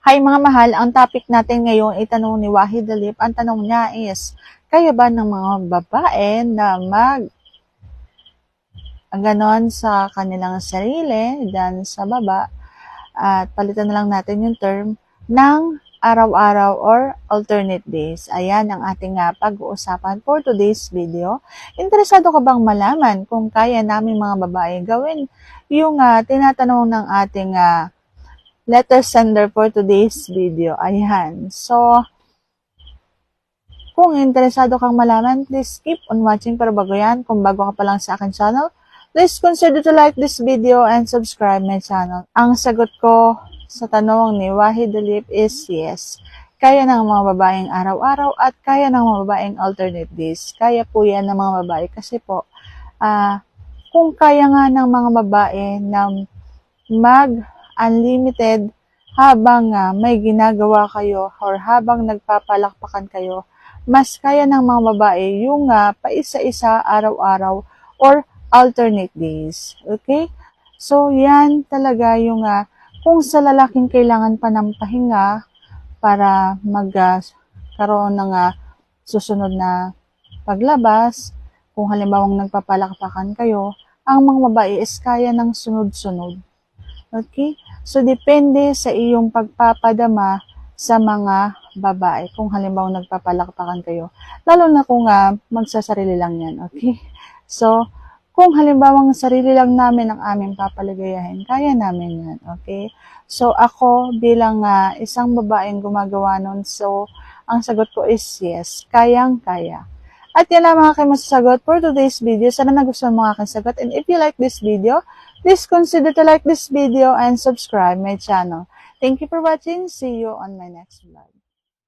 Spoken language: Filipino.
Hi mga mahal, ang topic natin ngayon ay tanong ni Wahid Dalip. Ang tanong niya is, kaya ba ng mga babae na ganon sa kanilang sarili, dan sa baba, at palitan na lang natin yung term ng araw-araw or alternate days. Ayan ang ating pag-uusapan for today's video. Interesado ka bang malaman kung kaya naming mga babae gawin yung tinatanong ng ating letter sender for today's video? Ayan. So, kung interesado kang malaman, please keep on watching. Pero bago yan, kung bago ka pa lang sa akin channel, please consider to like this video and subscribe my channel. Ang sagot ko sa tanong ni Wahid Dalip is yes. Kaya ng mga babaeng araw-araw at kaya ng mga babaeng alternate days. Kaya po yan ng mga babae kasi po, kung kaya nga ng mga babae na mag-unlimited habang may ginagawa kayo or habang nagpapalakpakan kayo, mas kaya ng mga babae yung paisa-isa araw-araw or alternate days. Okay? So, yan talaga yung kung sa lalaking kailangan pa ng pahinga para magkaroon ng susunod na paglabas, kung halimbawang nagpapalakpakan kayo, ang mga babae is kaya ng sunod-sunod. Okay? So, depende sa iyong pagpapadama sa mga babae kung halimbawa nagpapalakpakan kayo. Lalo na kung magsasarili lang yan. Okay? So, kung halimbawa sarili lang namin ang aming papaligayahin, kaya namin yan. Okay? So, ako bilang isang babaeng gumagawa nun, so, ang sagot ko is yes. Kayang-kaya. At yan lang mga kayo masasagot for today's video. Sana nagustuhan mo ang aking sagot. And if you like this video, please consider to like this video and subscribe my channel. Thank you for watching. See you on my next vlog.